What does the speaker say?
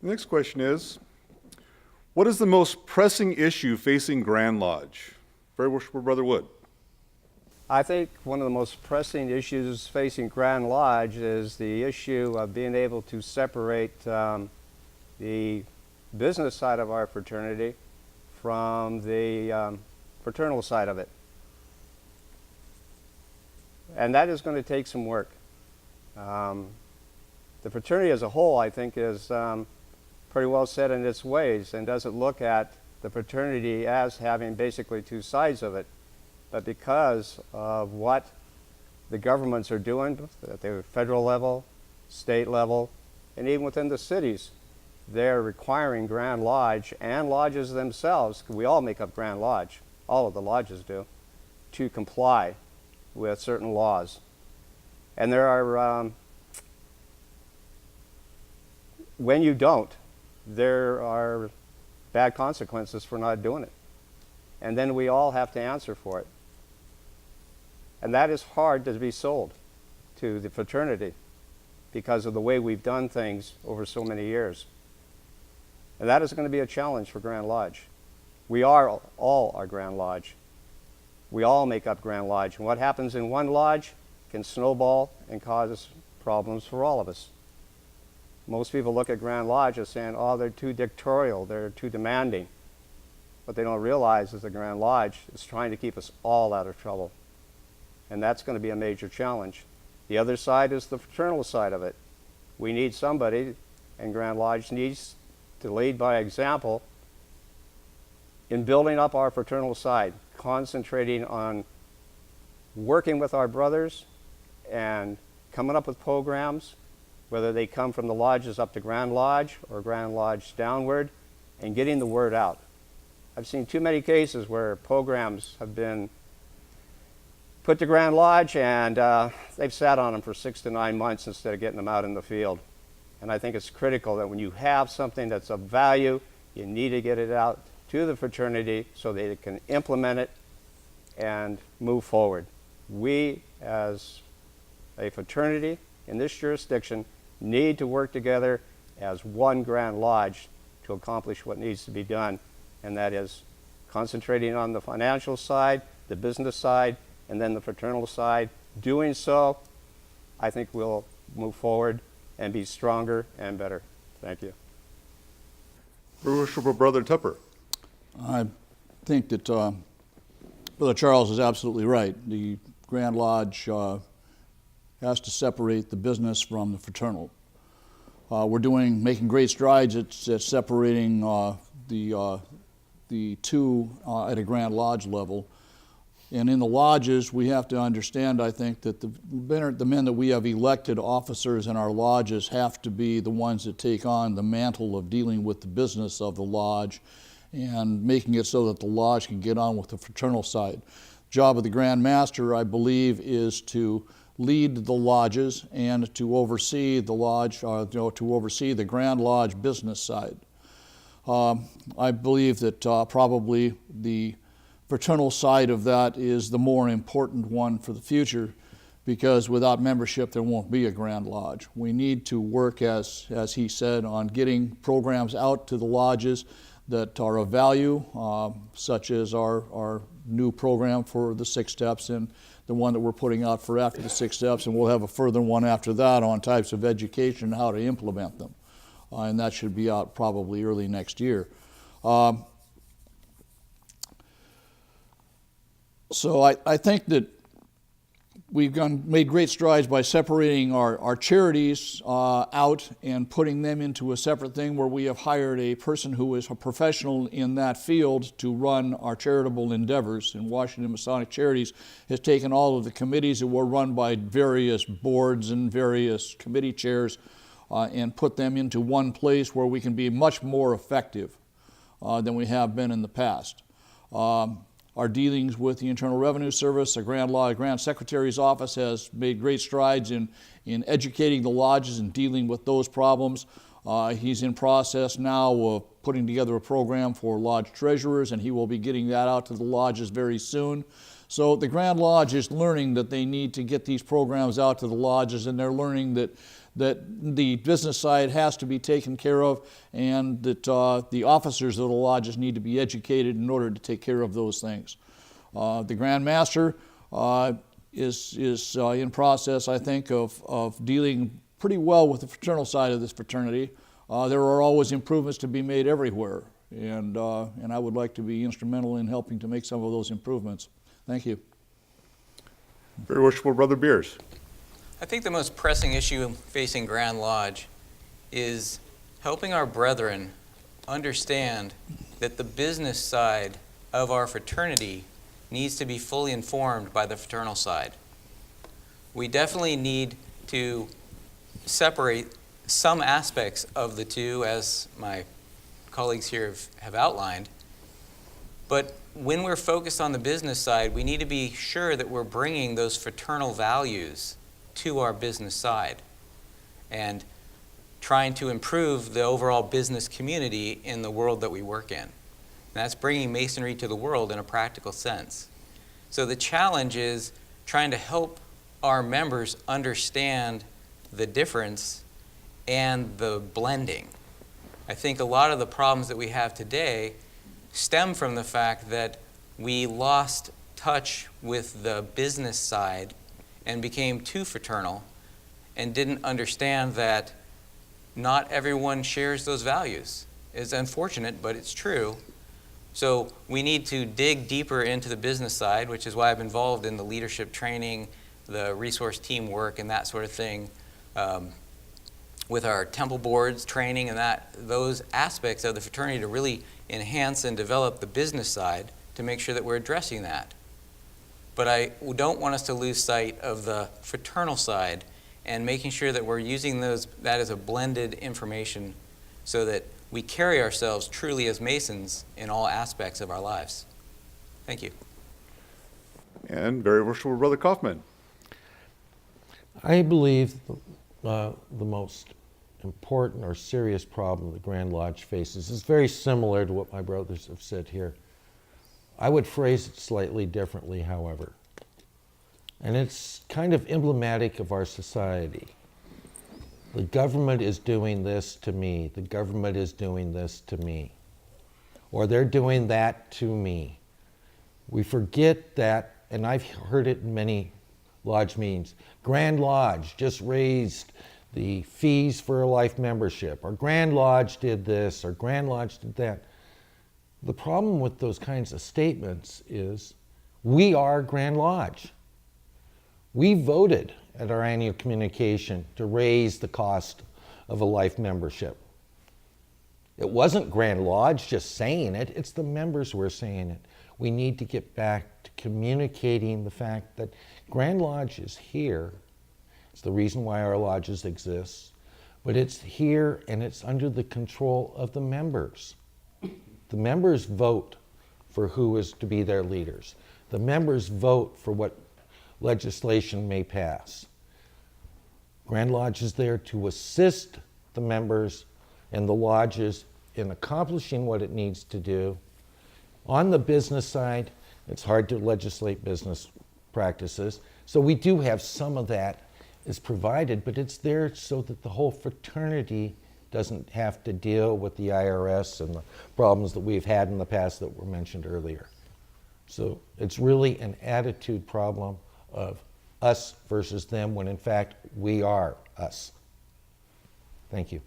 The next question is, what is the most pressing issue facing Grand Lodge? Very worshipful Brother Wood. I think one of the most pressing issues facing Grand Lodge is the issue of being able to separate the business side of our fraternity from the fraternal side of it. And that is going to take some work. The fraternity as a whole, I think, is pretty well set in its ways and doesn't look at the fraternity as having basically two sides of it. But because of what the governments are doing at the federal level, state level, and even within the cities, they're requiring Grand Lodge and lodges themselves, we all make up Grand Lodge, all of the lodges do, to comply with certain laws. And there are, when you don't, there are bad consequences for not doing it. And then we all have to answer for it. And that is hard to be sold to the fraternity because of the way we've done things over so many years. And that is going to be a challenge for Grand Lodge. We are all our Grand Lodge. We all make up Grand Lodge. And what happens in one lodge can snowball and cause problems for all of us. Most people look at Grand Lodge as saying, oh, they're too dictatorial, they're too demanding. What they don't realize is the Grand Lodge is trying to keep us all out of trouble. And that's going to be a major challenge. The other side is the fraternal side of it. We need somebody, and Grand Lodge needs to lead by example in building up our fraternal side, concentrating on working with our brothers and coming up with programs, whether they come from the lodges up to Grand Lodge or Grand Lodge downward, and getting the word out. I've seen too many cases where programs have been put to Grand Lodge and they've sat on them for 6 to 9 months instead of getting them out in the field. And I think it's critical that when you have something that's of value, you need to get it out to the fraternity so they can implement it and move forward. We, as a fraternity in this jurisdiction, need to work together as one Grand Lodge to accomplish what needs to be done, and that is concentrating on the financial side, the business side, and then the fraternal side. Doing so, I think we'll move forward and be stronger and better. Thank you. Very worshipful Brother Tupper. I think that Brother Charles is absolutely right. The Grand Lodge has to separate the business from the fraternal. We're making great strides at separating the two at a Grand Lodge level. And in the lodges, we have to understand, I think, that the men that we have elected officers in our lodges have to be the ones that take on the mantle of dealing with the business of the lodge and making it so that the lodge can get on with the fraternal side. Job of the Grand Master, I believe, is to lead the lodges and to oversee the lodge, to oversee the Grand Lodge business side. I believe that probably the fraternal side of that is the more important one for the future, because without membership there won't be a Grand Lodge. We need to work, as he said, on getting programs out to the lodges that are of value, such as our new program for the 6 steps and the one that we're putting out for after the 6 steps, and we'll have a further one after that on types of education and how to implement them. And that should be out probably early next year. So I think that we've made great strides by separating our charities out and putting them into a separate thing, where we have hired a person who is a professional in that field to run our charitable endeavors. And Washington Masonic Charities has taken all of the committees that were run by various boards and various committee chairs and put them into one place where we can be much more effective than we have been in the past. Our dealings with the Internal Revenue Service, the Grand Secretary's Office has made great strides in educating the lodges and dealing with those problems. He's in process now of putting together a program for lodge treasurers, and he will be getting that out to the lodges very soon, So the Grand Lodge is learning that they need to get these programs out to the lodges, and they're learning that the business side has to be taken care of, and that the officers of the lodges need to be educated in order to take care of those things. The Grand Master is in process, I think, of dealing pretty well with the fraternal side of this fraternity. There are always improvements to be made everywhere, and I would like to be instrumental in helping to make some of those improvements. Thank you. Very worshipful Brother Beers. I think the most pressing issue facing Grand Lodge is helping our brethren understand that the business side of our fraternity needs to be fully informed by the fraternal side. We definitely need to separate some aspects of the two, as my colleagues here have outlined, but when we're focused on the business side, we need to be sure that we're bringing those fraternal values to our business side and trying to improve the overall business community in the world that we work in. And that's bringing Masonry to the world in a practical sense. So the challenge is trying to help our members understand the difference and the blending. I think a lot of the problems that we have today stem from the fact that we lost touch with the business side and became too fraternal and didn't understand that not everyone shares those values. It's unfortunate, but it's true. So we need to dig deeper into the business side, which is why I'm involved in the leadership training, the resource teamwork, and that sort of thing, with our temple boards training and those aspects of the fraternity to really enhance and develop the business side to make sure that we're addressing that. But I don't want us to lose sight of the fraternal side and making sure that we're using that as a blended information so that we carry ourselves truly as Masons in all aspects of our lives. Thank you. And very worshipful Brother Coffman. I believe the most important or serious problem the Grand Lodge faces is very similar to what my brothers have said here. I would phrase it slightly differently, however. And it's kind of emblematic of our society. The government is doing this to me. The government is doing this to me. Or they're doing that to me. We forget that, and I've heard it in many lodge meetings. Grand Lodge just raised the fees for a life membership, or Grand Lodge did this, or Grand Lodge did that. The problem with those kinds of statements is we are Grand Lodge. We voted at our annual communication to raise the cost of a life membership. It wasn't Grand Lodge just saying it, it's the members who are saying it. We need to get back to communicating the fact that Grand Lodge is here. It's the reason why our lodges exist, but it's here and it's under the control of the members. The members vote for who is to be their leaders. The members vote for what legislation may pass. Grand Lodge is there to assist the members and the lodges in accomplishing what it needs to do. On the business side, it's hard to legislate business practices, so we do have some of that is provided, but it's there so that the whole fraternity doesn't have to deal with the IRS and the problems that we've had in the past that were mentioned earlier. So it's really an attitude problem of us versus them, when in fact we are us. Thank you.